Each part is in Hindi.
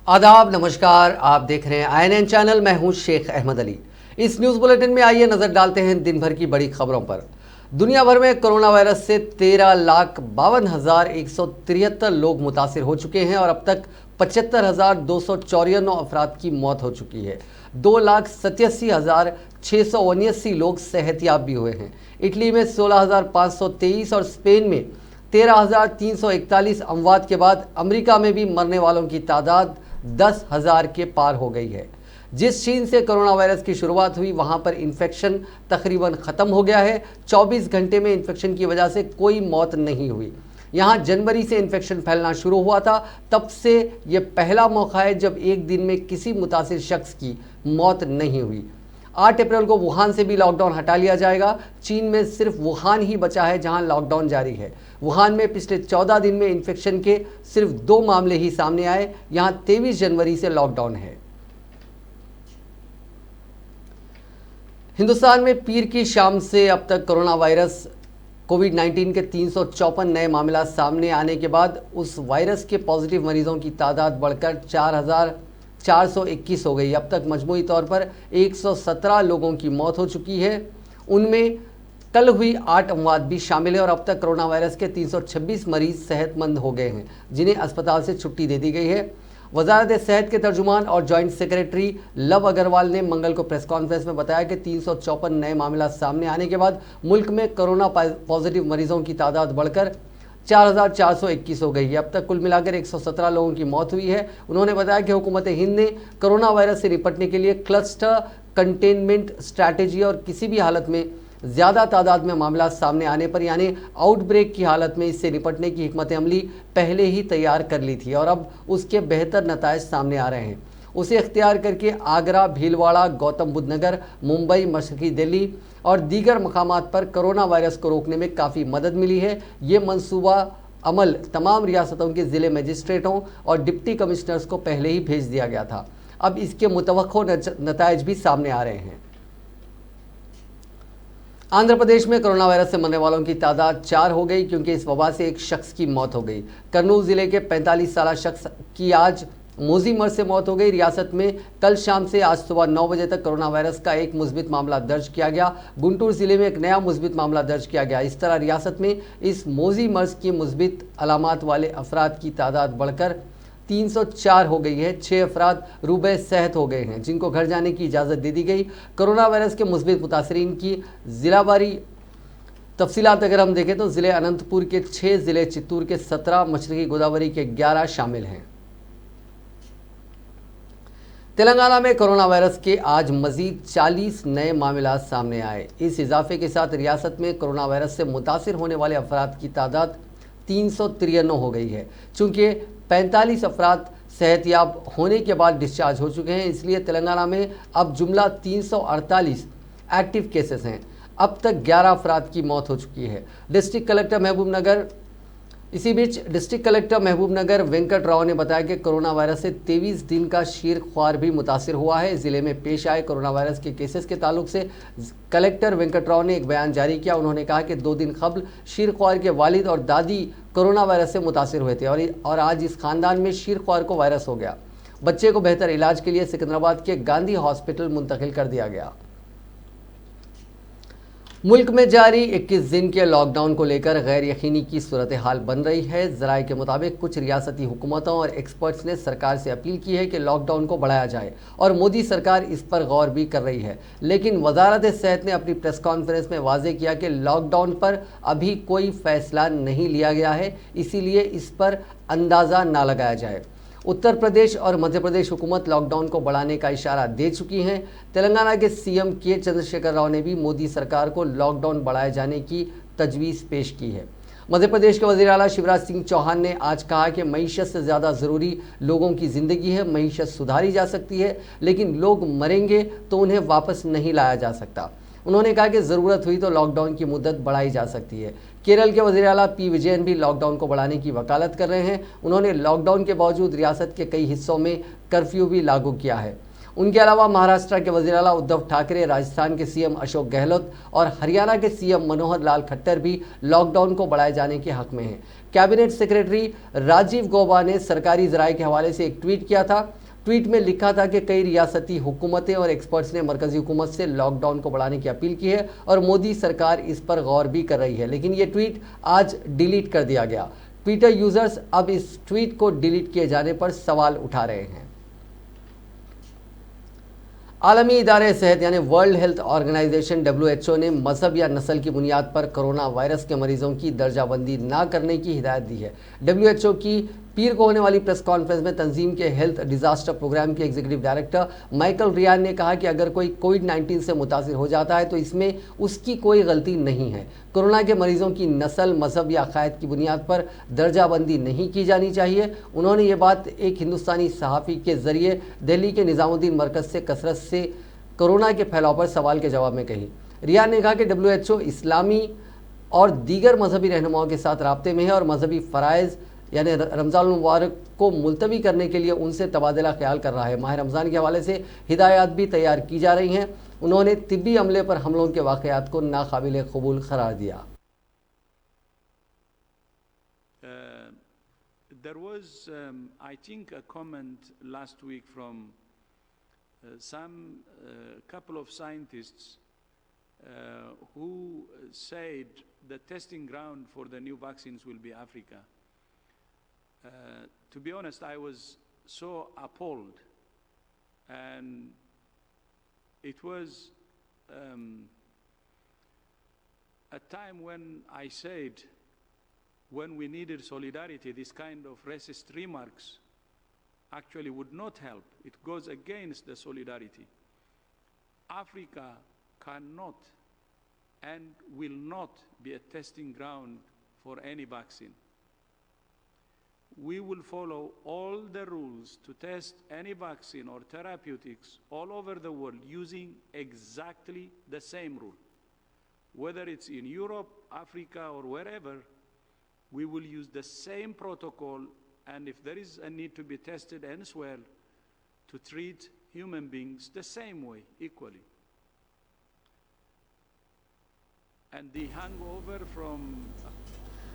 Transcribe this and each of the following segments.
आदाब, नमस्कार। आप देख रहे हैं INN चैनल। मैं हूं शेख अहमद अली। इस न्यूज़ बुलेटिन में आइए नज़र डालते हैं दिन भर की बड़ी खबरों पर। दुनिया भर में कोरोना वायरस से 13,52,173 लोग मुतासिर हो चुके हैं और अब तक 75,294 अफराद की मौत हो चुकी है। 2,87,679 लोग सेहतियाब भी हुए हैं। इटली में 16,523 और स्पेन में 13,341 अमवात के बाद अमेरिका में भी मरने वालों की तादाद 10,000 के पार हो गई है। जिस चीन से कोरोना वायरस की शुरुआत हुई वहां पर इन्फेक्शन तकरीबन ख़त्म हो गया है। 24 घंटे में इन्फेक्शन की वजह से कोई मौत नहीं हुई। यहाँ जनवरी से इन्फेक्शन फैलना शुरू हुआ था, तब से ये पहला मौका है जब एक दिन में किसी मुतासिर शख्स की मौत नहीं हुई। 8 अप्रैल को वुहान से भी लॉकडाउन हटा लिया जाएगा। चीन में सिर्फ वुहान ही बचा है जहां लॉकडाउन जारी है। वुहान में पिछले 14 दिन में इन्फेक्शन के सिर्फ 2 मामले ही सामने आए। यहां 23 जनवरी से लॉकडाउन है। हिंदुस्तान में पीर की शाम से अब तक कोरोना वायरस कोविड-19 के 354 नए मामला सामने आने के बाद उस वायरस के पॉजिटिव मरीजों की तादाद बढ़कर 4,421 हो गई। अब तक मजमूई तौर पर 117 लोगों की मौत हो चुकी है। उनमें कल हुई 8 अमवात भी शामिल है और अब तक कोरोना वायरस के 326 मरीज सेहतमंद हो गए हैं, जिन्हें अस्पताल से छुट्टी दे दी गई है। वजारत सेहत के तर्जुमान और जॉइंट सेक्रेटरी लव अग्रवाल ने मंगल को प्रेस कॉन्फ्रेंस में बताया कि 354 नए मामला सामने आने के बाद मुल्क में कोरोना पॉजिटिव मरीजों की तादाद बढ़कर 4,421 हो गई है। अब तक कुल मिलाकर 117 लोगों की मौत हुई है। उन्होंने बताया कि हुकूमत हिंद ने कोरोना वायरस से निपटने के लिए क्लस्टर कंटेनमेंट स्ट्रैटेजी और किसी भी हालत में ज़्यादा तादाद में मामला सामने आने पर यानी आउटब्रेक की हालत में इससे निपटने की हिकमत अमली पहले ही तैयार कर ली थी और अब उसके बेहतर नताइज सामने आ रहे हैं। उसे इख्तियार करके आगरा, भीलवाड़ा, गौतम बुद्ध नगर, मुंबई, मशरकी दिल्ली और दीगर मकामात पर कोरोना वायरस को रोकने में काफ़ी मदद मिली है। ये मनसूबा अमल तमाम रियासतों के ज़िले मजिस्ट्रेटों और डिप्टी कमिश्नर्स को पहले ही भेज दिया गया था। अब इसके मुतवक्को नताइज भी सामने आ रहे हैं। आंध्र प्रदेश में कोरोना वायरस से मरने वालों की तादाद 4 हो गई क्योंकि इस वबा से एक शख्स की मौत हो गई। कर्नूल ज़िले के 45 साल शख्स की आज मोजी मर्ज से मौत हो गई। रियासत में कल शाम से आज सुबह 9 बजे तक कोरोना वायरस का एक मुस्बित मामला दर्ज किया गया। गुंटूर ज़िले में एक नया मुस्बित मामला दर्ज किया गया। इस तरह रियासत में इस मोजी मर्ज की मुस्बित अलामात वाले अफराद की तादाद बढ़कर 304 हो गई है। 6 अफराद रूबे सेहत हो गए हैं, जिनको घर जाने की इजाज़त दे दी गई। कोरोना वायरस के मुस्बित मुतासरीन की ज़िलावारी तफसीलात अगर हम देखें तो ज़िले अनंतपुर के 6, ज़िले चित्तूर के 17, मशरकी गोदावरी के 11 शामिल हैं। तेलंगाना में कोरोना वायरस के आज मजीद 40 नए मामला सामने आए। इस इजाफे के साथ रियासत में कोरोना वायरस से मुतासिर होने वाले अफराद की तादाद 393 हो गई है। चूँकि 45 अफराद सेहतियाब होने के बाद डिस्चार्ज हो चुके हैं, इसलिए तेलंगाना में अब जुमला 348 एक्टिव केसेस हैं। अब तक 11 अफराद की मौत हो चुकी है। डिस्ट्रिक्ट कलेक्टर महबूब नगर वेंकट राव ने बताया कि कोरोना वायरस से 23 दिन का शीर ख्वार भी मुतासिर हुआ है। ज़िले में पेश आए कोरोना वायरस के केसेस के ताल्लुक से कलेक्टर वेंकट राव ने एक बयान जारी किया। उन्होंने कहा कि 2 दिन कबल शीर ख्वार के वालिद और दादी कोरोना वायरस से मुतासिर हुए थे और आज इस खानदान में शीर ख्वार को वायरस हो गया। बच्चे को बेहतर इलाज के लिए सिकंदराबाद के गांधी हॉस्पिटल मुंतकिल कर दिया गया। मुल्क में जारी 21 दिन के लॉकडाउन को लेकर गैर यकीनी की सूरत हाल बन रही है। ज़राए के मुताबिक कुछ रियासती हुकूमतों और एक्सपर्ट्स ने सरकार से अपील की है कि लॉकडाउन को बढ़ाया जाए और मोदी सरकार इस पर गौर भी कर रही है। लेकिन वजारत सेहत ने अपनी प्रेस कॉन्फ्रेंस में वाजे किया कि लॉकडाउन पर अभी कोई फैसला नहीं लिया गया है, इसीलिए इस पर अंदाज़ा ना लगाया जाए। उत्तर प्रदेश और मध्य प्रदेश हुकूमत लॉकडाउन को बढ़ाने का इशारा दे चुकी हैं। तेलंगाना के सीएम के चंद्रशेखर राव ने भी मोदी सरकार को लॉकडाउन बढ़ाए जाने की तजवीज़ पेश की है। मध्य प्रदेश के वज़ीर आला शिवराज सिंह चौहान ने आज कहा कि मईशत से ज़्यादा ज़रूरी लोगों की ज़िंदगी है। मईशत सुधारी जा सकती है, लेकिन लोग मरेंगे तो उन्हें वापस नहीं लाया जा सकता। उन्होंने कहा कि ज़रूरत हुई तो लॉकडाउन की मुद्दत बढ़ाई जा सकती है। केरल के वज़ीर आला पी विजयन भी लॉकडाउन को बढ़ाने की वकालत कर रहे हैं। उन्होंने लॉकडाउन के बावजूद रियासत के कई हिस्सों में कर्फ्यू भी लागू किया है। उनके अलावा महाराष्ट्र के वज़ीर आला उद्धव ठाकरे, राजस्थान के सीएम अशोक गहलोत और हरियाणा के सीएम मनोहर लाल खट्टर भी लॉकडाउन को बढ़ाए जाने के हक में हैं। कैबिनेट सेक्रेटरी राजीव गौबा ने सरकारी ज़राए के हवाले से एक ट्वीट किया था। ट्वीट में लिखा था कि कई रियासती हुकूमतें और एक्सपर्ट्स ने मरकजी हुकूमत से लॉकडाउन को बढ़ाने की अपील की है और मोदी सरकार इस पर गौर भी कर रही है, लेकिन ये ट्वीट आज डिलीट कर दिया गया। ट्विटर यूजर्स अब इस ट्वीट को डिलीट किए जाने पर सवाल उठा रहे हैं। आलमी इदारे सेहत यानी वर्ल्ड हेल्थ ऑर्गेनाइजेशन WHO ने मजहब या नस्ल की बुनियाद पर कोरोना वायरस के मरीजों की दर्जाबंदी ना करने की हिदायत दी है। WHO की पीर को होने वाली प्रेस कॉन्फ्रेंस में तंजीम के हेल्थ डिजास्टर प्रोग्राम के एग्जीक्यूटिव डायरेक्टर माइकल रियान ने कहा कि अगर कोई कोविड-19 से मुतासिर हो जाता है तो इसमें उसकी कोई गलती नहीं है। कोरोना के मरीजों की नस्ल, मजहब या अकायद की बुनियाद पर दर्जाबंदी नहीं की जानी चाहिए। उन्होंने ये बात एक हिंदुस्तानी सहाफ़ी के जरिए दिल्ली के निज़ामुद्दीन मरकज़ से कसरत से कोरोना के फैलाव पर सवाल के जवाब में कही। रियान ने कहा कि WHO इस्लामी और दीगर मजहबी रहनुमाओं के साथ राब्ते में है और मजहबी फ़राइज़ यानी रमज़ान मुबारक को मुलतवी करने के लिए उनसे तबादला ख्याल कर रहा है। माह रमज़ान के हवाले से हिदायत भी तैयार की जा रही हैं। उन्होंने तिब्बी अमले पर हमलों के वाक़यात को नाकाबिल कबूल करार दिया। There was, I think, a comment last week from some couple of scientists who said the testing ground for the new vaccines will be Africa. To be honest, I was so appalled, and it was a time when I said, when we needed solidarity, this kind of racist remarks actually would not help. It goes against the solidarity. Africa cannot and will not be a testing ground for any vaccine. We will follow all the rules to test any vaccine or therapeutics all over the world using exactly the same rule. Whether it's in Europe, Africa, or wherever, we will use the same protocol, and if there is a need to be tested elsewhere, to treat human beings the same way, equally. And the hangover from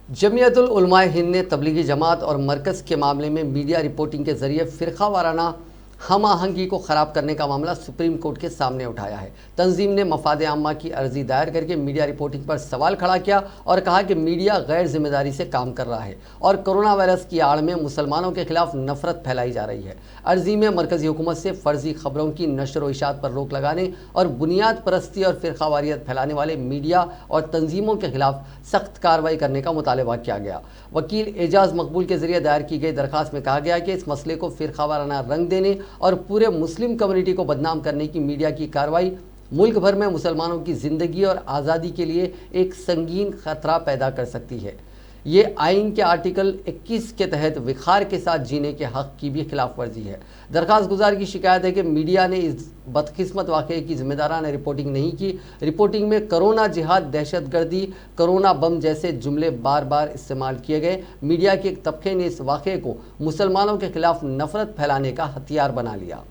जमियतुल उलमा हिंद ने तबलीगी जमात और मरकज़ के मामले में मीडिया रिपोर्टिंग के ज़रिए फ़िरका वाराना हम आहंगी को ख़राब करने का मामला सुप्रीम कोर्ट के सामने उठाया है। तंजीम ने मफाद आम्मा की अर्जी दायर करके मीडिया रिपोर्टिंग पर सवाल खड़ा किया और कहा कि मीडिया गैर जिम्मेदारी से काम कर रहा है और कोरोना वायरस की आड़ में मुसलमानों के खिलाफ नफरत फैलाई जा रही है। अर्जी में मरकज़ी हुकूमत से फ़र्जी खबरों की नशर व इशात पर रोक लगाने और बुनियाद परस्ती और फ़िरकावारियत फैलाने वाले मीडिया और तंजीमों के खिलाफ सख्त कार्रवाई करने का मुतालबा किया गया। वकील एजाज मकबूल के जरिए दायर की गई दरख्वास्त में कहा गया कि इस मसले को फ़िरकावाराना रंग देने और पूरे मुस्लिम कम्युनिटी को बदनाम करने की मीडिया की कार्रवाई मुल्क भर में मुसलमानों की ज़िंदगी और आज़ादी के लिए एक संगीन खतरा पैदा कर सकती है। ये आइन के आर्टिकल 21 के तहत विखार के साथ जीने के हक़ की भी खिलाफ वर्जी है। दरख्वास्त गुजार की शिकायत है कि मीडिया ने इस बदकिस्मत वाक़े की ज़िम्मेदाराना रिपोर्टिंग नहीं की। रिपोर्टिंग में कोरोना जिहाद, दहशतगर्दी, कोरोना बम जैसे जुमले बार बार इस्तेमाल किए गए। मीडिया के एक तबके ने इस वाक़े को मुसलमानों के खिलाफ नफरत फैलाने का हथियार बना लिया।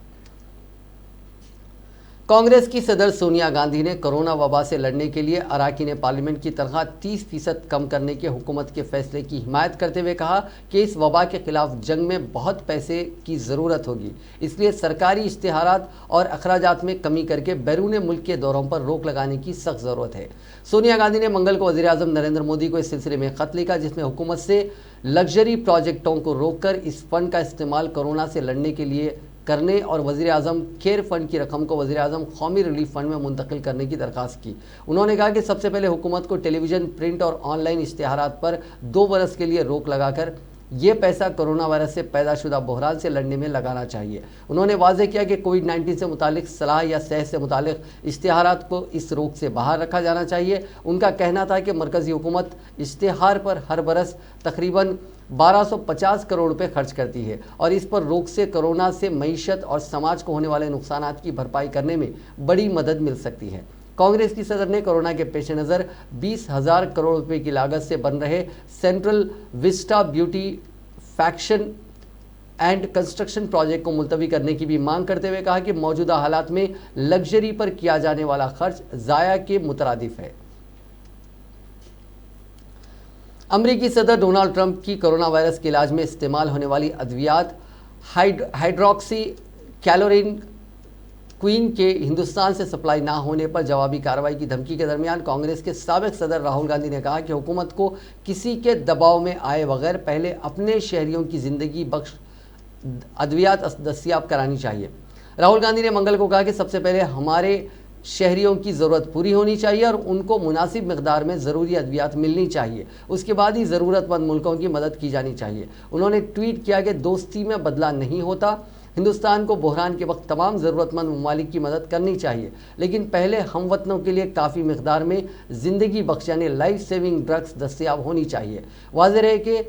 कांग्रेस की सदर सोनिया गांधी ने कोरोना वबा से लड़ने के लिए अरकान पार्लियामेंट की तनख्वाह 30% कम करने के हुकूमत के फैसले की हिमायत करते हुए कहा कि इस वबा के खिलाफ जंग में बहुत पैसे की ज़रूरत होगी, इसलिए सरकारी इश्तिहारात और अखराजात में कमी करके बैरून मुल्क के दौरों पर रोक लगाने की सख्त ज़रूरत है। सोनिया गांधी ने मंगल को वज़ीर आज़म नरेंद्र मोदी को इस सिलसिले में ख़त लिखा, जिसमें हुकूमत से लग्जरी प्रोजेक्टों को रोककर इस फंड का इस्तेमाल कोरोना से लड़ने के लिए करने और वज़ीर आज़म केयर फंड की रकम को वज़ीर आज़म कौमी रिलीफ फंड में मुंतकिल करने की दरख्वास्त की। उन्होंने कहा कि सबसे पहले हुकूमत को टेलीविज़न, प्रिंट और ऑनलाइन इश्तिहारात पर 2 बरस के लिए रोक लगाकर ये पैसा कोरोना वायरस से पैदाशुदा बहरान से लड़ने में लगाना चाहिए। उन्होंने वाज़ेह किया कि कोविड-19 से मुतालिक सलाह या सेहत से मुतालिक इश्तिहारात को इस रोक से बाहर रखा जाना चाहिए। उनका कहना था कि मरकज़ी हुकूमत इश्तिहार पर हर बरस तकरीबन 1250 करोड़ रुपए खर्च करती है और इस पर रोक से कोरोना से मईशत और समाज को होने वाले नुकसानात की भरपाई करने में बड़ी मदद मिल सकती है। कांग्रेस की सदर ने कोरोना के पेश नज़र 20,000 करोड़ रुपए की लागत से बन रहे Central Vista beautification and construction project को मुलतवी करने की भी मांग करते हुए कहा कि मौजूदा हालात में लग्जरी पर किया जाने वाला खर्च ज़ाया के मुतरादिफ है। अमेरिकी सदर डोनाल्ड ट्रंप की कोरोना वायरस के इलाज में इस्तेमाल होने वाली अद्वियात हाइड्रोक्सी क्लोरोक्विन क्वीन के हिंदुस्तान से सप्लाई ना होने पर जवाबी कार्रवाई की धमकी के दरमियान कांग्रेस के साबिक सदर राहुल गांधी ने कहा कि हुकूमत को किसी के दबाव में आए बगैर पहले अपने शहरियों की जिंदगी बख्श अद्वियात दस्तियाब करानी चाहिए। राहुल गांधी ने मंगल को कहा कि सबसे पहले हमारे शहरियों की ज़रूरत पूरी होनी चाहिए और उनको मुनासिब मिकदार में ज़रूरी अद्वियात मिलनी चाहिए, उसके बाद ही ज़रूरतमंद मुल्कों की मदद की जानी चाहिए। उन्होंने ट्वीट किया कि दोस्ती में बदला नहीं होता, हिंदुस्तान को बहरान के वक्त तमाम ज़रूरतमंद ममालिक की मदद करनी चाहिए, लेकिन पहले हमवतनों के लिए काफ़ी मिकदार में ज़िंदगी बख्श यानी लाइफ सेविंग ड्रग्स दस्तियाब होनी चाहिए। वाज़ेह है कि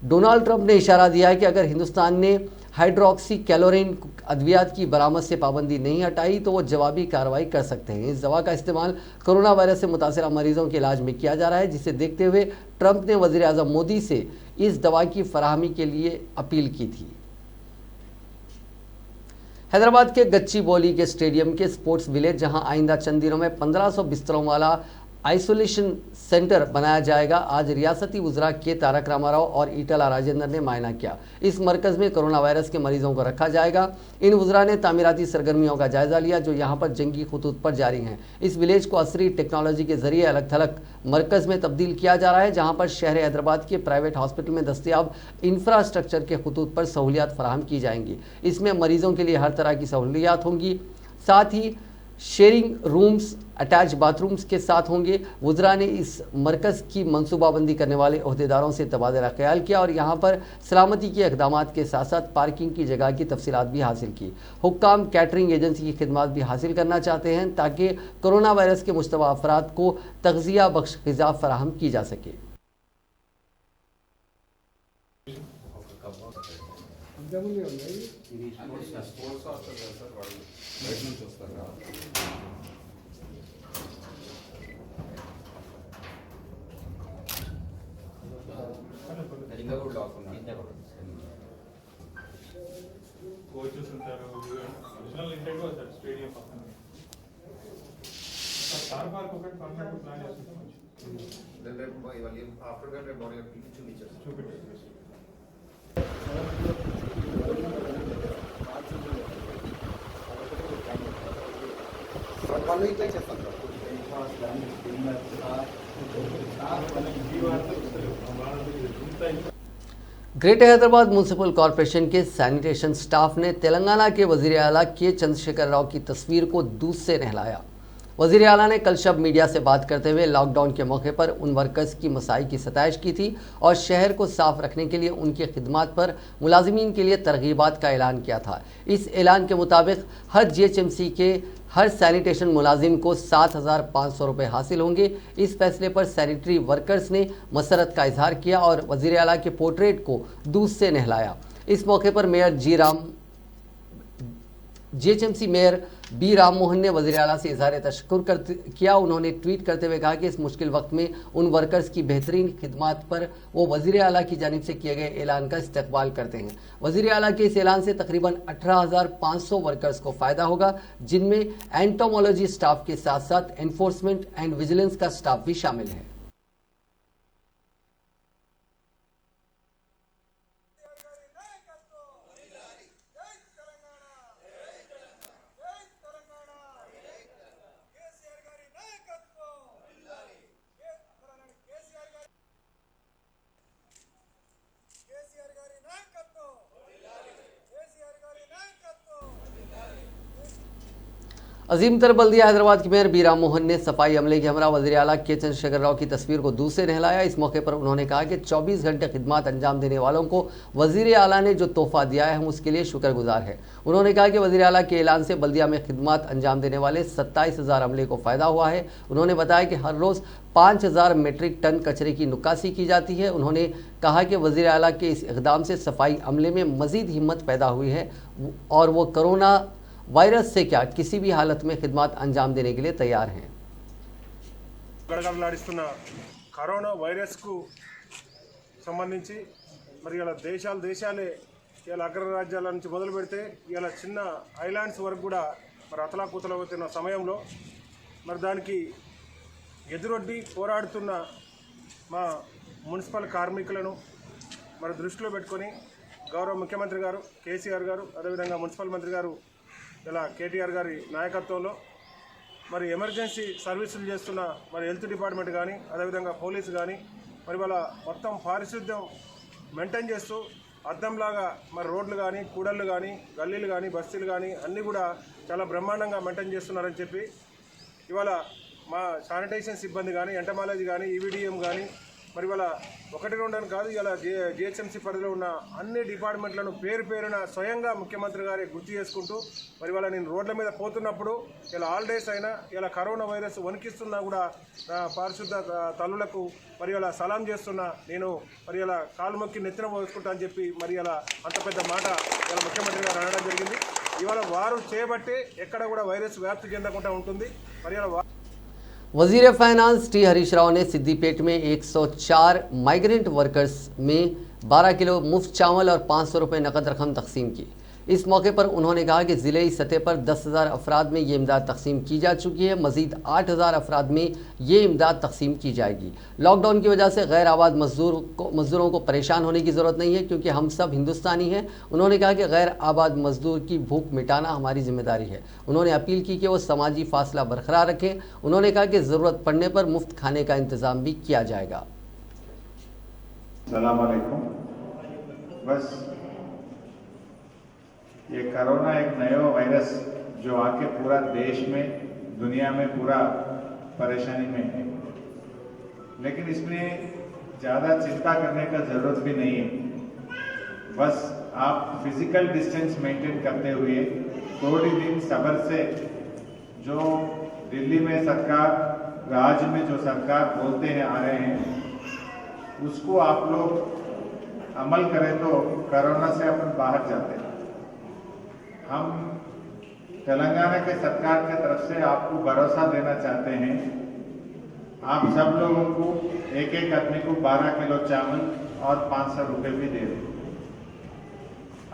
डोनाल्ड ट्रंप ने इशारा दिया है कि अगर हिंदुस्तान ने हाइड्रोक्सी क्लोरोक्विन अद्वियात की बरामद से पाबंदी नहीं हटाई तो वो जवाबी कार्रवाई कर सकते हैं। इस दवा का इस्तेमाल कोरोना वायरस से मुतासरा मरीजों के इलाज में किया जा रहा है, जिसे देखते हुए ट्रंप ने वज़ीर आज़म मोदी से इस दवा की फराहमी के लिए अपील की थी। हैदराबाद के गच्चीबौली के स्टेडियम के स्पोर्ट्स विलेज, जहां आइंदा चंद दिनों में 1500 बिस्तरों वाला आइसोलेशन सेंटर बनाया जाएगा, आज रियासती वज़रा के तारक रामाराव और ईटला राजेंद्र ने मायना किया। इस मरकज़ में कोरोना वायरस के मरीजों को रखा जाएगा। इन वज़रा ने तामीराती सरगर्मियों का जायज़ा लिया जो यहाँ पर जंगी खतूत पर जारी हैं। इस विलेज को असरी टेक्नोलॉजी के जरिए अलग थलग मरकज़ में तब्दील किया जा रहा है, जहाँ पर शहर हैदराबाद के प्राइवेट हॉस्पिटल में दस्तियाब इंफ्रास्ट्रक्चर के खतूत पर सहूलियात फराहम की जाएंगी। इसमें मरीजों के लिए हर तरह की सहूलियात होंगी, साथ ही शेयरिंग रूम्स अटैच बाथरूम्स के साथ होंगे। वज़रा ने इस मरकज़ की मनसूबाबंदी करने वाले अहदेदारों से तबादला ख्याल किया और यहाँ पर सलामती के इक़दामात के साथ साथ पार्किंग की जगह की तफसीलात भी हासिल की। हुक्काम कैटरिंग एजेंसी की खिदमत भी हासिल करना चाहते हैं ताकि कोरोना वायरस के मुश्तबा अफराद को तग़ज़िया बख्श ग़िज़ा फराहम की जा सके। కోచెస్ ఉంటారు, ఒరిజినల్ ఇంటెంట్ వస్తారు స్టేడియం పక్కన. కార్ పార్క్ ఒకటి పర్మనెంట్ ప్లాన్ చేస్తున్నాం. దెన్ రేపు ఇవాళ ఆఫ్టర్ దట్ రేపు బాడీ చూపించారు. వాళ్ళు ఇట్లా చేస్తారు. ग्रेटर हैदराबाद म्यूनसिपल कॉरपोरेशन के सैनिटेशन स्टाफ ने तेलंगाना के वज़ीर आला के चंद्रशेखर राव की तस्वीर को दूध से नहलाया। वज़ीर आला ने कल शब मीडिया से बात करते हुए लॉकडाउन के मौके पर उन वर्कर्स की मसाई की सताइश की थी और शहर को साफ रखने के लिए उनकी खिदमत पर मुलाजिमीन के लिए तरगीबात का ऐलान किया था। इस ऐलान के मुताबिक हर GHMC के हर सैनिटेशन मुलाजिम को 7,500 रुपये हासिल होंगे। इस फैसले पर सैनिटरी वर्कर्स ने मसरत का इजहार किया और वज़ीर आला के पोर्ट्रेट को दूध से नहलाया। इस मौके पर mayor GHMC mayor B Ram Mohan ने वज़ीर आला से इजहार तशक्कुर किया। उन्होंने ट्वीट करते हुए कहा कि इस मुश्किल वक्त में उन वर्कर्स की बेहतरीन खिदमत पर वो वज़ीर आला की जानिब से किए गए ऐलान का इस्तकबाल करते हैं। वज़ीर आला के इस ऐलान से तकरीबन 18,500 वर्कर्स को फ़ायदा होगा, जिनमें एंटोमोलॉजी स्टाफ के साथ साथ एनफोर्समेंट एंड विजिलेंस का स्टाफ भी शामिल है। अजीम तर बल्दिया हैदराबाद के मेयर बी राम मोहन ने सफाई अमले के हमरा वज़ीर आला के चंद्रशेखर राव की तस्वीर को दूध से नहलाया। इस मौके पर उन्होंने कहा कि 24 घंटे खिदमत अंजाम देने वालों को वज़ीर आला ने जो तोहफा दिया है हम उसके लिए शुक्रगुजार हैं। उन्होंने कहा कि वज़ीर आला के ऐलान से बल्दिया में खिदमत अंजाम देने वाले 27,000 अमले को फ़ायदा हुआ है। उन्होंने बताया कि हर रोज़ 5,000 मीट्रिक टन कचरे की निकासी की जाती है। उन्होंने कहा कि वज़ीर आला के इस इक़दाम से सफाई अमले में मज़ीद हिम्मत पैदा हुई है और वो कोरोना वायरस से क्या किसी भी हालत में खिदमत अंजाम देने के लिए तैयार हैं। కరోనా వైరస్ కు సంబంధించి మరి ఇలా దేశాలే ఇలా అగ్రరాజ్యాల నుంచి మొదలు పెడితే ఇలా చిన్న ఐలాండ్స్ వరకు కూడా మరి అతలాకుతలవుతున్న సమయంలో మరి దానికి ఎదురొడ్డి పోరాడుతున్న మా మున్సిపల్ కార్మికులను మరి దృష్టిలో పెట్టుకొని గౌరవ ముఖ్యమంత్రి గారు కేసీఆర్ గారు అదేవిధంగా మున్సిపల్ మంత్రి గారు ఇలా కేటీఆర్ గారి నాయకత్వంలో మరి ఎమర్జెన్సీ సర్వీసులు చేస్తున్న మరి హెల్త్ డిపార్ట్మెంట్ కానీ అదేవిధంగా పోలీసు కానీ మరి వాళ్ళ మొత్తం పారిశుద్ధ్యం మెయింటైన్ చేస్తూ అద్దంలాగా మరి రోడ్లు కానీ కూడళ్ళు కానీ గల్లీలు కానీ బస్తీలు కానీ అన్నీ కూడా చాలా బ్రహ్మాండంగా మెయింటైన్ చేస్తున్నారని చెప్పి ఇవాళ మా శానిటేషన్ సిబ్బంది కానీ ఎంటమాలజీ కానీ ఈవీడిఎం కానీ మరి ఇవాళ 1-2 అని కాదు ఇలా జిహెచ్ఎంసీ పరిధిలో ఉన్న అన్ని డిపార్ట్మెంట్లను పేరున స్వయంగా ముఖ్యమంత్రి గారి గుర్తు చేసుకుంటూ మరి ఇవాళ నేను రోడ్ల మీద పోతున్నప్పుడు ఇలా హాలిడేస్ అయినా ఇలా కరోనా వైరస్ వణికిస్తున్నా కూడా పారిశుద్ధ తల్లులకు మరి ఇలా సలాం చేస్తున్నా నేను మరి ఇలా కాలు మొక్కి నెత్తిన పోసుకుంటా అని చెప్పి మరి ఇలా అంత పెద్ద మాట ఇలా ముఖ్యమంత్రి గారు అనడం జరిగింది. ఇవాళ వారు చేయబట్టే ఎక్కడ కూడా వైరస్ వ్యాప్తి చెందకుండా ఉంటుంది. మరి ఇలా वजीर फाइनेंस टी हरीश राव ने सिद्दीपेट में 104 माइग्रेंट वर्कर्स में 12 किलो मुफ्त चावल और 500 रुपये नकद रकम तकसीम की। इस मौके पर उन्होंने कहा कि ज़िले सतह पर 10,000 अफराद में ये इमदाद तकसीम की जा चुकी है। मज़ीद 8,000 अफराद में ये इमदाद तकसीम की जाएगी। लॉकडाउन की वजह से गैर आबाद मज़दूरों को परेशान होने की ज़रूरत नहीं है क्योंकि हम सब हिंदुस्तानी हैं। उन्होंने कहा कि गैर आबाद मज़दूर की भूख मिटाना हमारी जिम्मेदारी है। उन्होंने अपील की कि वो समाजी फासला बरकरार रखें। उन्होंने कहा कि ज़रूरत पड़ने पर मुफ्त खाने का इंतज़ाम भी किया जाएगा। अस्सलाम वालेकुम। बस ये कोरोना एक नया वायरस जो आके पूरा देश में दुनिया में पूरा परेशानी में है, लेकिन इसमें ज़्यादा चिंता करने का ज़रूरत भी नहीं है। बस आप फिजिकल डिस्टेंस मेंटेन करते हुए थोड़ी दिन सब्र से जो दिल्ली में सरकार राज्य में जो सरकार बोलते हैं आ रहे हैं उसको आप लोग अमल करें तो कोरोना से अपन बाहर जाते हैं। हम तेलंगाना के सरकार की तरफ से आपको भरोसा देना चाहते हैं। आप सब लोगों को एक आदमी को 12 किलो चावल और 500 रुपये भी दे दें।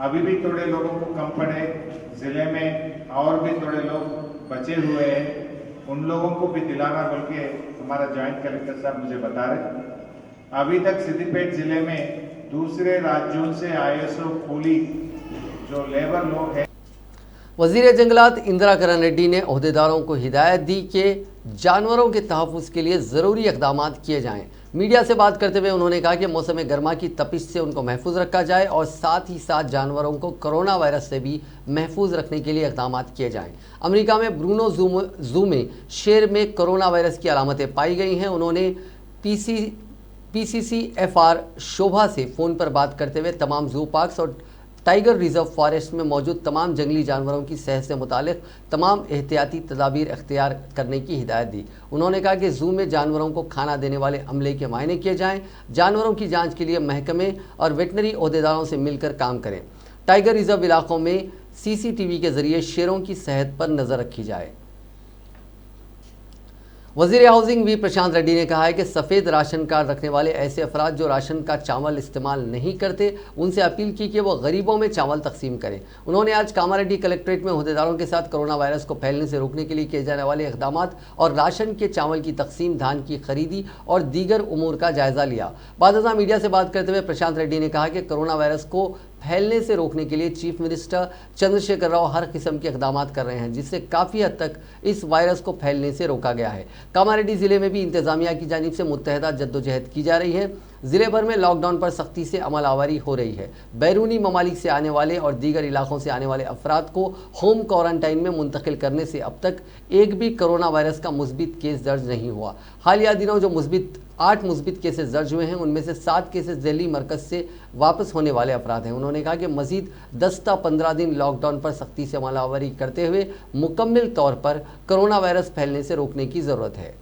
अभी भी थोड़े लोगों को कम पड़े, जिले में और भी थोड़े लोग बचे हुए हैं, उन लोगों को भी दिलाना बोल के हमारा जॉइंट कलेक्टर साहब मुझे बता रहे। अभी तक सिद्दीपेट जिले में दूसरे राज्यों से आए सो कूली जो लेबर लोग हैं। वज़ीर जंगलात इंदिरा किरण रेड्डी ने ओहदेदारों को हिदायत दी कि जानवरों के तहफ़्फ़ुज़ के लिए ज़रूरी इक़दाम किए जाएँ। मीडिया से बात करते हुए उन्होंने कहा कि मौसम गर्मा की तपिश से उनको महफूज रखा जाए और साथ ही साथ जानवरों को कोरोना वायरस से भी महफूज रखने के लिए इक़दाम किए जाएँ। अमेरिका में ब्रूनो ज़ू में शेर में कोरोना वायरस की अलामतें पाई गई हैं। उन्होंने PCCFR शोभा से फ़ोन पर बात करते हुए तमाम ज़ू पार्क्स और टाइगर रिजर्व फॉरेस्ट में मौजूद तमाम जंगली जानवरों की सेहत से मुतालिक तमाम एहतियाती तदाबीर अख्तियार करने की हिदायत दी। उन्होंने कहा कि ज़ू में जानवरों को खाना देने वाले अमले के मायने किए जाएँ। जानवरों की जांच के लिए महकमे और वेटनरी ओहदेदारों से मिलकर काम करें। टाइगर रिजर्व इलाकों में CCTV के ज़रिए शेरों की सेहत पर नज़र रखी जाए। वज़ीर हाउसिंग वी प्रशांत रेड्डी ने कहा है कि सफ़ेद राशन कार्ड रखने वाले ऐसे अफराद जो राशन का चावल इस्तेमाल नहीं करते उनसे अपील की कि वो गरीबों में चावल तकसीम करें। उन्होंने आज कामारेड्डी कलेक्ट्रेट में ओहदेदारों के साथ कोरोना वायरस को फैलने से रोकने के लिए किए जाने वाले इक़दाम और राशन के चावल की तकसीम, धान की खरीदी और दीगर उमूर का जायज़ा लिया। बाद मीडिया से बात करते हुए प्रशांत रेड्डी ने कहा कि कोरोना वायरस को फैलने से रोकने के लिए चीफ मिनिस्टर चंद्रशेखर राव हर किस्म के इक़दाम कर रहे हैं, जिससे काफ़ी हद तक इस वायरस को फैलने से रोका गया है। कामारेड्डी ज़िले में भी इंतज़ामिया की जानिब से मुत्तहदा जद्दोजहद की जा रही है। ज़िले भर में लॉकडाउन पर सख्ती से अमल आवारी हो रही है। बैरूनी ममालिक से आने वाले और दीगर इलाकों से आने वाले अफराद को होम क्वारंटाइन में मुंतकिल करने से अब तक एक भी कोरोना वायरस का मुस्बित केस दर्ज नहीं हुआ। हालिया दिनों जो 8 मुस्बित केसेस दर्ज हुए हैं उनमें से 7 केसेस दिल्ली मरकज़ से वापस होने वाले अफराद हैं। उन्होंने कहा कि मज़ीद 10 ता 15 दिन लॉकडाउन पर सख्ती से अमल आवारी करते हुए मुकम्मल तौर पर कोरोना वायरस फैलने से रोकने की ज़रूरत है।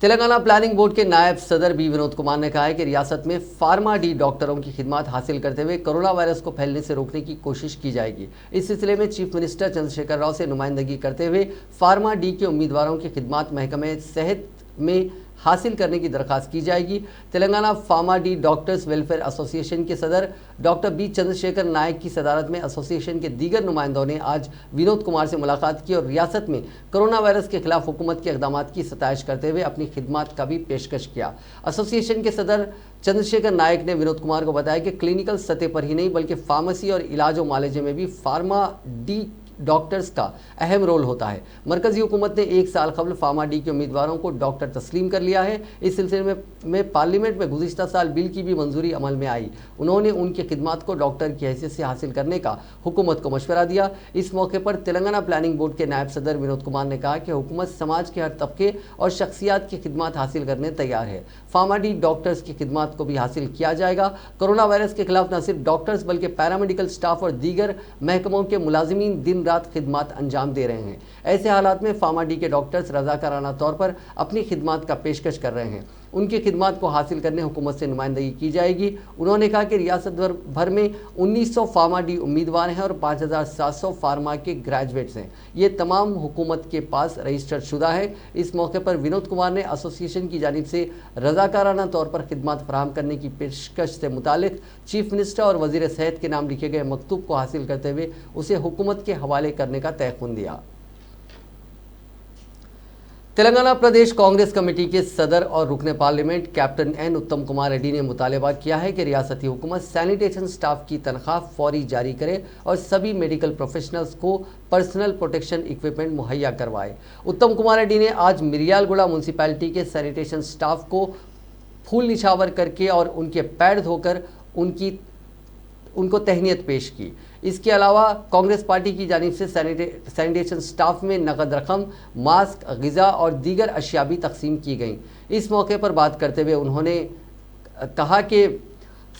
तेलंगाना प्लानिंग बोर्ड के नायब सदर बी विनोद कुमार ने कहा है कि रियासत में फार्मा डी डॉक्टरों की खिदमत हासिल करते हुए कोरोना वायरस को फैलने से रोकने की कोशिश की जाएगी। इस सिलसिले में चीफ मिनिस्टर चंद्रशेखर राव से नुमाइंदगी करते हुए फार्मा डी के उम्मीदवारों की खिदमत महकमे सेहत में हासिल करने की दरखास्त की जाएगी। Telangana pharma D doctors welfare association के सदर डॉक्टर बी चंद्रशेखर नायक की सदारत में एसोसिएशन के दीगर नुमाइंदों ने आज विनोद कुमार से मुलाकात की और रियासत में कोरोना वायरस के खिलाफ हुकूमत के इक़दाम की सताइश करते हुए अपनी खिदमत का भी पेशकश किया। एसोसिएशन के सदर चंद्रशेखर नायक ने विनोद कुमार को बताया कि क्लिनिकल सतह पर ही नहीं बल्कि फार्मेसी और इलाज व मालिजे में भी फार्मा डी डॉक्टर्स का अहम रोल होता है। मरकजी हुकूमत ने 1 साल कबल फार्मा डी के उम्मीदवारों को डॉक्टर तस्लीम कर लिया है। इस सिलसिले में पार्लियामेंट में गुज़िश्ता साल बिल की भी मंजूरी अमल में आई। उन्होंने उनकी खिदमत को डॉक्टर की हैसियत से हासिल करने का हुकूमत को मशवरा दिया। इस मौके पर तेलंगाना प्लानिंग बोर्ड के नायब सदर विनोद कुमार ने कहा कि हुकूमत समाज के हर तबके और शख्सियात की खिदमत हासिल करने तैयार है। फार्मा डी डॉक्टर्स की खिदमत को भी हासिल किया जाएगा। कोरोना वायरस के खिलाफ न सिर्फ डॉक्टर्स बल्कि पैरामेडिकल स्टाफ और दीगर महकमों के मुलाजिमीन दिन रात खिदमत अंजाम दे रहे हैं। ऐसे हालात में फार्मा डी के डॉक्टर्स रजाकाराना तौर पर अपनी खिदमत का पेशकश कर रहे हैं। उनकी खिदमत को हासिल करने हुकूमत से नुमाइंदगी की जाएगी। उन्होंने कहा कि रियासत भर में 1900 फार्मा डी उम्मीदवार हैं और 5700 फार्मा के ग्रेजुएट्स हैं। ये तमाम हुकूमत के पास रजिस्टर्ड शुदा है। इस मौके पर विनोद कुमार ने एसोसिएशन की जानिब से रजाकाराना तौर पर खिदमत फराहम करने की पेशकश से मुतालिक चीफ मिनिस्टर और वजीर सेहत के नाम लिखे गए मकतूब को हासिल करते हुए उसे हुकूमत के हवाले करने का तयक़ुन दिया। तेलंगाना प्रदेश कांग्रेस कमेटी के सदर और रुकने पार्लियामेंट कैप्टन एन उत्तम कुमार रेड्डी ने मुतालबा किया है कि रियासती हुकूमत सैनिटेशन स्टाफ की तनख्वाह फौरी जारी करे और सभी मेडिकल प्रोफेशनल्स को पर्सनल प्रोटेक्शन इक्विपमेंट मुहैया करवाए। उत्तम कुमार रेड्डी ने आज मिरियालगुड़ा म्यूनसिपैलिटी के सैनिटेशन स्टाफ को फूल निछावर करके और उनके पैर धोकर उनको तहनीत पेश की। इसके अलावा कांग्रेस पार्टी की जानिब से सैनिटेशन स्टाफ में नकद रकम, मास्क, ग़िज़ा और दीगर अशिया भी तकसीम की गई। इस मौके पर बात करते हुए उन्होंने कहा कि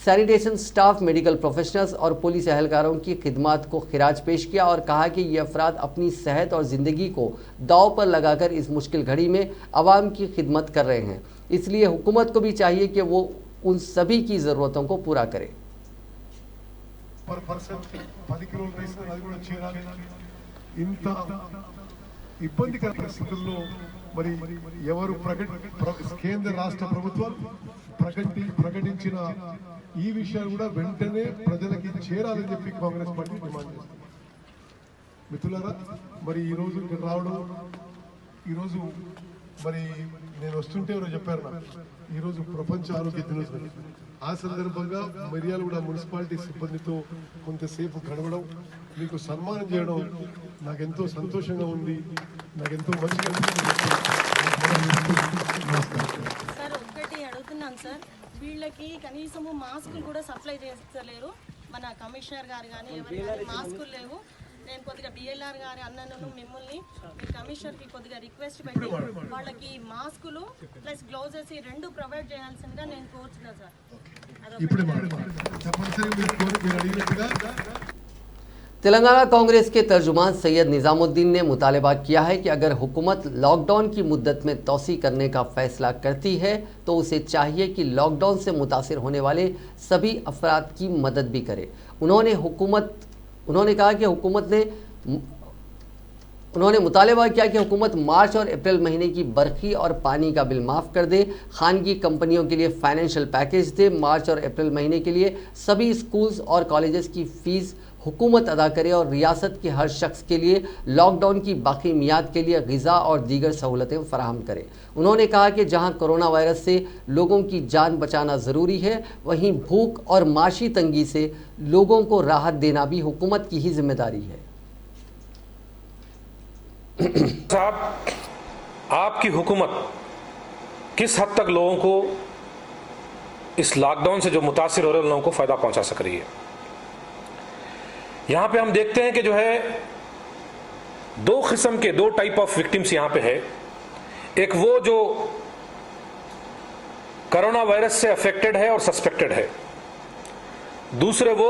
सैनिटेशन स्टाफ, मेडिकल प्रोफेशनल्स और पुलिस एहलकारों की खिदमत को खिराज पेश किया और कहा कि ये अफराद अपनी सेहत और ज़िंदगी को दाव पर लगाकर इस मुश्किल घड़ी में आवाम की खिदमत कर रहे हैं। इसलिए हुकूमत को भी चाहिए कि वो उन सभी की ज़रूरतों को पूरा करे। पर पर्सन 10 కిలోల రైస్ అది కూడా చేరాలి। ఇంత ఇబ్బందికర పరిస్థితుల్లో మరి ఎవరు కేంద్ర రాష్ట్ర ప్రభుత్వం ప్రకటించిన ఈ విషయాలు కూడా వెంటనే ప్రజలకి చేరాలని చెప్పి కాంగ్రెస్ పార్టీ డిమాండ్ చేస్తుంది। మిత్రులారా, మరి ఈ రోజు ఇక్కడ రావడం, ఈ రోజు మరి నేను వస్తుంటే ఎవరో చెప్పారు నాకు ఈ రోజు ప్రపంచ ఆరోగ్య దినోత్సవం। ఆ సందర్భంగా మిర్యాలగూడ మున్సిపాలిటీ సిబ్బందితో కొంతసేపు గడవడం, మీకు సన్మానం చేయడం నాకెంతో సంతోషంగా ఉంది, నాకెంతో మంచిగా సార్ ఒక్కటి అడుగుతున్నాను సార్, వీళ్ళకి కనీసము మాస్కులు కూడా సప్లై చేస్తలేరు మన కమిషనర్ గారు కానీ ఎవరు మాస్కులు లేవు। నేను కొద్దిగా బిఎల్ఆర్ గారి అన్నను మిమ్మల్ని కమిషనర్కి కొద్దిగా రిక్వెస్ట్ పెట్టి వాళ్ళకి మాస్కులు ప్లస్ గ్లౌజెస్ ఈ రెండు ప్రొవైడ్ చేయాల్సిందిగా నేను కోరుతున్నా సార్। तेलंगाना कांग्रेस के तर्जुमान सैयद निज़ामुद्दीन ने मुतालबा किया है कि अगर हुकूमत लॉकडाउन की मुद्दत में तोसी करने का फैसला करती है तो उसे चाहिए कि लॉकडाउन से मुतासिर होने वाले सभी अफराद की मदद भी करे। उन्होंने कहा कि उन्होंने मुतालबा किया कि हुकूमत मार्च और अप्रैल महीने की बरखी और पानी का बिल माफ़ कर दे, खानगी कंपनियों के लिए फाइनेंशियल पैकेज दे, मार्च और अप्रैल महीने के लिए सभी स्कूल्स और कॉलेजेस की फ़ीस हुकूमत अदा करे और रियासत के हर शख्स के लिए लॉकडाउन की बाकी मियाद के लिए ग़िज़ा और दीगर सहूलतें फराहम करे। उन्होंने कहा कि जहां कोरोना वायरस से लोगों की जान बचाना ज़रूरी है, वहीं भूख और माशी तंगी से लोगों को राहत देना भी हुकूमत की ही जिम्मेदारी है। साहब, आपकी हुकूमत किस हद तक लोगों को इस लॉकडाउन से जो मुतासिर हो रहे हैं लोगों को फ़ायदा पहुंचा सक रही है। यहां पे हम देखते हैं कि जो है दो टाइप ऑफ विक्टिम्स यहां पे है। एक वो जो कोरोना वायरस से अफेक्टेड है और सस्पेक्टेड है, दूसरे वो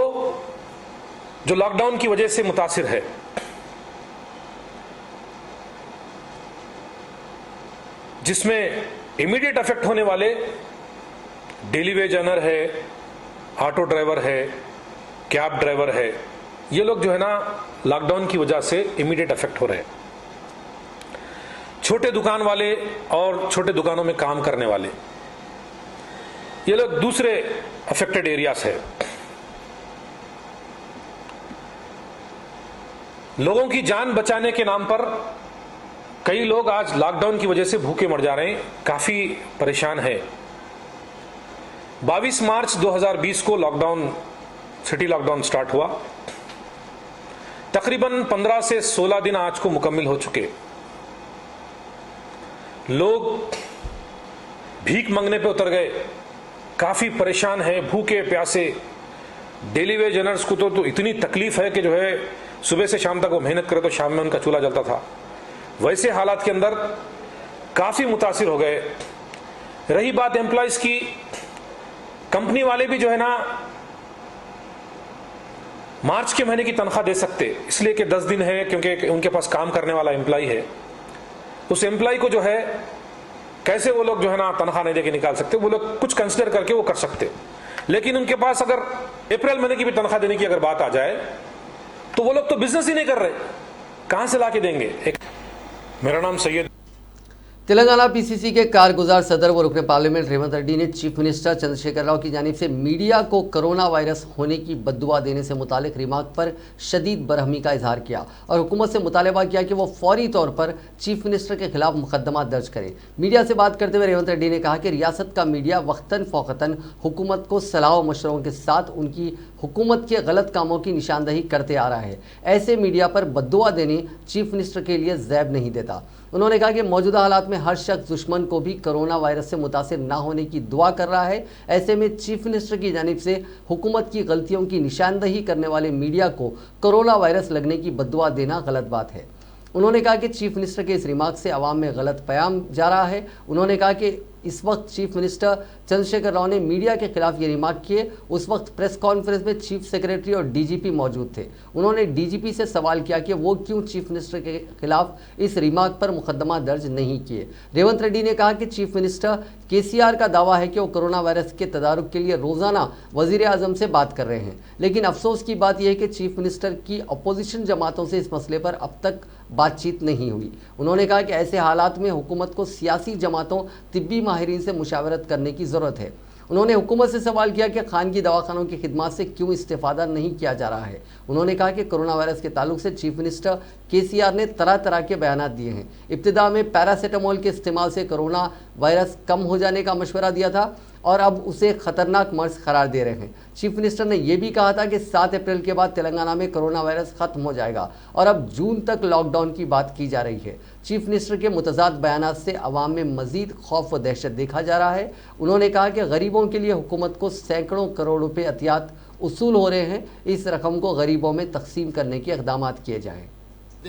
जो लॉकडाउन की वजह से मुतासिर है। जिसमें इमीडिएट अफेक्ट होने वाले डेली वेज अर्नर है, ऑटो ड्राइवर है, कैब ड्राइवर है, ये लोग जो है ना लॉकडाउन की वजह से इमीडिएट अफेक्ट हो रहे हैं। छोटे दुकान वाले और छोटे दुकानों में काम करने वाले, ये लोग दूसरे अफेक्टेड एरियाज है। लोगों की जान बचाने के नाम पर कई लोग आज लॉकडाउन की वजह से भूखे मर जा रहे हैं, काफी परेशान है। 22 मार्च 2020 को लॉकडाउन, सिटी लॉकडाउन स्टार्ट हुआ। तकरीबन 15 से 16 दिन आज को मुकम्मल हो चुके। लोग भीख मांगने पे उतर गए, काफी परेशान है, भूखे प्यासे। डेली वेज अर्नर्स को तो इतनी तकलीफ है कि जो है सुबह से शाम तक वो मेहनत करे तो शाम में उनका चूल्हा जलता था। वैसे हालात के अंदर काफी मुतासिर हो गए। रही बात एम्प्लॉयज की, कंपनी वाले भी जो है ना मार्च के महीने की तनख्वाह दे सकते, इसलिए कि 10 दिन है, क्योंकि उनके पास काम करने वाला एम्प्लॉय है। उस एम्प्लॉय को जो है कैसे वो लोग जो है ना तनख्वाह नहीं देके निकाल सकते, वो लोग कुछ कंसिडर करके वो कर सकते। लेकिन उनके पास अगर अप्रैल महीने की भी तनख्वाह देने की अगर बात आ जाए तो वो लोग तो बिजनेस ही नहीं कर रहे, कहां से लाके देंगे। मेरा नाम सैयद। तेलंगाना पीसीसी के कारगुजार सदर व रुकने पार्लियामेंट रेवंत रेड्डी ने चीफ मिनिस्टर चंद्रशेखर राव की जानिब से मीडिया को कोरोना वायरस होने की बद्दुआ देने से मुतालिक रिमार्क पर शदीद बरहमी का इजहार किया और हुकूमत से मुतालबा किया कि वो फौरी तौर पर चीफ मिनिस्टर के खिलाफ मुकदमा दर्ज करे। मीडिया से बात करते हुए रेवंत रेड्डी ने कहा कि रियासत का मीडिया वक्तन फ़ौक़तन हुकूमत को सलाह व मशवरों के साथ उनकी हुकूमत के गलत कामों की निशानदही करते आ रहा है। ऐसे मीडिया पर बद्दुआ देने चीफ मिनिस्टर के लिए ज़ैब नहीं देता। उन्होंने कहा कि मौजूदा हालात में हर शख्स दुश्मन को भी कोरोना वायरस से मुतासिर ना होने की दुआ कर रहा है। ऐसे में चीफ मिनिस्टर की जानिब से हुकूमत की गलतियों की निशानदही करने वाले मीडिया को कोरोना वायरस लगने की बद्दुआ देना गलत बात है। उन्होंने कहा कि चीफ मिनिस्टर के इस रिमार्क से अवाम में गलत पैगाम जा रहा है। उन्होंने कहा कि इस वक्त चीफ मिनिस्टर चंद्रशेखर राव ने मीडिया के खिलाफ ये रिमार्क किए, उस वक्त प्रेस कॉन्फ्रेंस में चीफ सेक्रेटरी और डीजीपी मौजूद थे। उन्होंने डीजीपी से सवाल किया कि वो क्यों चीफ मिनिस्टर के खिलाफ इस रिमार्क पर मुकदमा दर्ज नहीं किए। रेवंत रेड्डी ने कहा कि चीफ मिनिस्टर केसीआर का दावा है कि वो कोरोना वायरस के तदारुक के लिए रोजाना वजीर आजम से बात कर रहे हैं, लेकिन अफसोस की बात यह है कि चीफ मिनिस्टर की अपोजिशन जमातों से इस मसले पर अब तक बातचीत नहीं हुई। उन्होंने कहा कि ऐसे हालात में हुकूमत को सियासी जमातों, तिब्बी माहिरीन से मुशावरत करने की ज़रूरत है। उन्होंने हुकूमत से सवाल किया कि खानगी दवाखानों की खिदमत से क्यों इस्तेफादा नहीं किया जा रहा है। उन्होंने कहा कि कोरोना वायरस के ताल्लुक से चीफ मिनिस्टर केसीआर ने तरह तरह के बयान दिए हैं। इब्तिदा में पैरासीटामोल के इस्तेमाल से कोरोना वायरस कम हो जाने का मशवरा दिया था और अब उसे खतरनाक मर्ज करार दे रहे हैं। चीफ मिनिस्टर ने यह भी कहा था कि 7 अप्रैल के बाद तेलंगाना में कोरोना वायरस खत्म हो जाएगा और अब जून तक लॉकडाउन की बात की जा रही है। चीफ मिनिस्टर के मुतज़ाद बयानात से अवाम में मजीद खौफ व दहशत देखा जा रहा है। उन्होंने कहा कि गरीबों के लिए हुकूमत को सैकड़ों करोड़ रुपए एहतियात उसूल हो रहे हैं, इस रकम को गरीबों में तकसीम करने के इक़दाम किए जाएँ।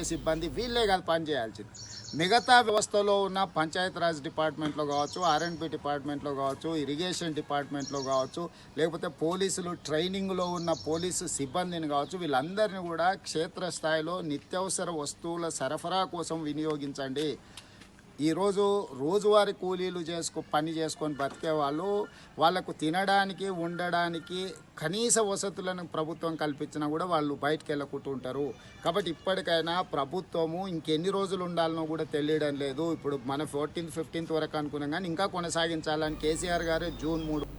సిబ్బంది వీళ్ళే కాదు పని చేయాల్సింది. మిగతా వ్యవస్థలో ఉన్న పంచాయతీరాజ్ డిపార్ట్మెంట్లో కావచ్చు, ఆర్ఎండ్బి డిపార్ట్మెంట్లో కావచ్చు, ఇరిగేషన్ డిపార్ట్మెంట్లో కావచ్చు, లేకపోతే పోలీసులు ట్రైనింగ్లో ఉన్న పోలీసు సిబ్బందిని కావచ్చు, వీళ్ళందరినీ కూడా క్షేత్రస్థాయిలో నిత్యావసర వస్తువుల సరఫరా కోసం వినియోగించండి. ఈరోజు రోజువారీ కూలీలు పని చేసుకొని బతికే వాళ్ళు, వాళ్ళకు తినడానికి ఉండడానికి కనీస వసతులను ప్రభుత్వం కల్పించినా కూడా వాళ్ళు బయటకు వెళ్ళకుంటుంటారు. కాబట్టి ఇప్పటికైనా ప్రభుత్వము ఇంకెన్ని రోజులు ఉండాలనో కూడా తెలియడం లేదు. ఇప్పుడు మన 14th 15th వరకు అనుకున్నాం కానీ ఇంకా కొనసాగించాలని కేసీఆర్ గారు June 3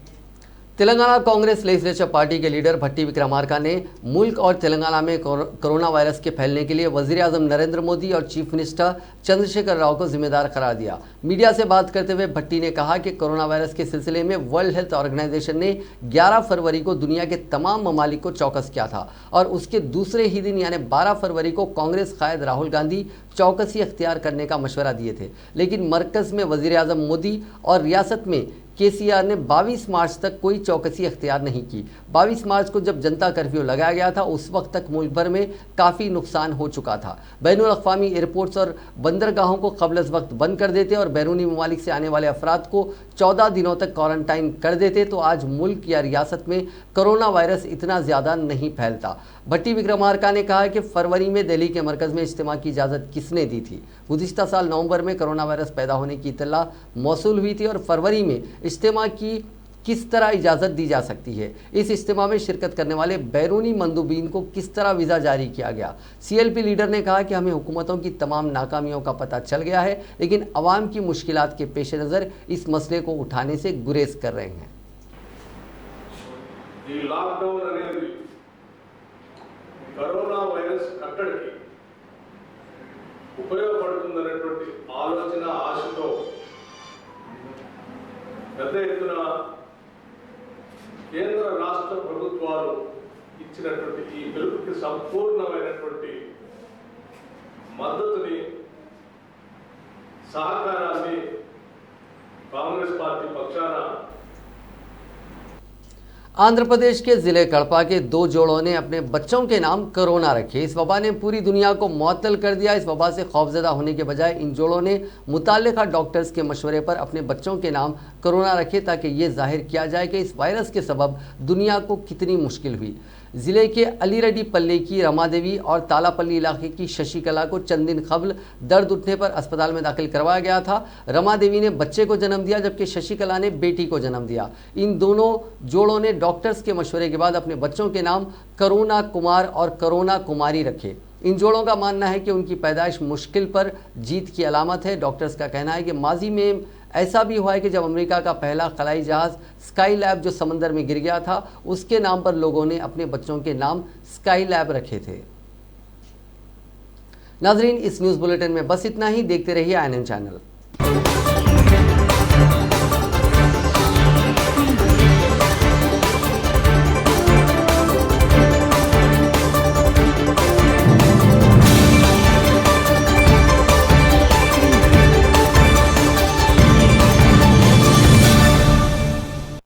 Telangana Congress legislature party के लीडर भट्टी विक्रमार्का ने मुल्क और तेलंगाना में कोरोना वायरस के फैलने के लिए वजीर आजम नरेंद्र मोदी और चीफ मिनिस्टर चंद्रशेखर राव को जिम्मेदार करार दिया। मीडिया से बात करते हुए भट्टी ने कहा कि कोरोना वायरस के सिलसिले में वर्ल्ड हेल्थ ऑर्गेनाइजेशन ने 11 फरवरी को दुनिया के तमाम ममालिक को चौकस किया था और उसके दूसरे ही दिन यानी 12 फरवरी को कांग्रेस कायद राहुल गांधी चौकसी अख्तियार करने का मशवरा दिए थे, लेकिन मरकज़ में वजीर आजम मोदी और रियासत में केसीआर ने 22 मार्च तक कोई चौकसी अख्तियार नहीं की। 22 मार्च को जब जनता कर्फ्यू लगाया गया था उस वक्त तक मुल्क भर में काफ़ी नुकसान हो चुका था। बैनुल अक़वामी एयरपोर्ट्स और बंदरगाहों को क़ब्ल वक्त बंद कर देते और बैरूनी ममालिक से आने वाले अफराद को 14 दिनों तक क्वारंटाइन कर देते तो आज मुल्क या रियासत में कोरोना वायरस इतना ज़्यादा नहीं फैलता। भट्टी विक्रमार्का ने कहा कि फरवरी में दिल्ली के मरकज़ में इज्तिमा की इजाज़त किसने दी थी। गुज़िश्ता साल नवंबर में कोरोना वायरस पैदा होने की इत्तला मौसूल हुई थी और फरवरी में इज्तिमा की किस तरह इजाज़त दी जा सकती है। इस इज्तिमा में शिरकत करने वाले बैरूनी मंदूबीन को किस तरह वीज़ा जारी किया गया। CLP लीडर ने कहा कि हमें हुकूमतों की तमाम नाकामियों का पता चल गया है, लेकिन अवाम की मुश्किलात के पेश नज़र इस मसले को उठाने से गुरेज कर रहे हैं। ఈ లాక్డౌన్ అనేది కరోనా వైరస్ కట్టడికి ఉపయోగపడుతుందనేటువంటి ఆలోచన ఆశతో పెద్ద ఎత్తున కేంద్ర రాష్ట్ర ప్రభుత్వాలు ఇచ్చినటువంటి ఈ పిలుపుకి సంపూర్ణమైనటువంటి మద్దతుని సహకారాన్ని కాంగ్రెస్ పార్టీ పక్షాన आंध्र प्रदेश के जिले कड़पा के 2 जोड़ों ने अपने बच्चों के नाम कोरोना रखे। इस वबा ने पूरी दुनिया को मुअत्तल कर दिया। इस वबा से खौफजदा होने के बजाय इन जोड़ों ने मुताल्लिका डॉक्टर्स के मशवरे पर अपने बच्चों के नाम कोरोना रखे, ताकि ये जाहिर किया जाए कि इस वायरस के सबब दुनिया को कितनी मुश्किल हुई। ज़िले के अलीरेड्डी पल्ले की रमा देवी और तालापल्ली इलाके की शशिकला को चंद दिन कबल दर्द उठने पर अस्पताल में दाखिल करवाया गया था। रमा देवी ने बच्चे को जन्म दिया, जबकि शशिकला ने बेटी को जन्म दिया। इन दोनों जोड़ों ने डॉक्टर्स के मशवरे के बाद अपने बच्चों के नाम करुणा कुमार और करुणा कुमारी रखे। इन जोड़ों का मानना है कि उनकी पैदाइश मुश्किल पर जीत की अलामत है। डॉक्टर्स का कहना है कि माजी में ऐसा भी हुआ है कि जब अमेरिका का पहला खलाई जहाज़ स्काई लैब जो समंदर में गिर गया था, उसके नाम पर लोगों ने अपने बच्चों के नाम स्काई लैब रखे थे। नाजरीन, इस न्यूज़ बुलेटिन में बस इतना ही। देखते रहिए INN चैनल।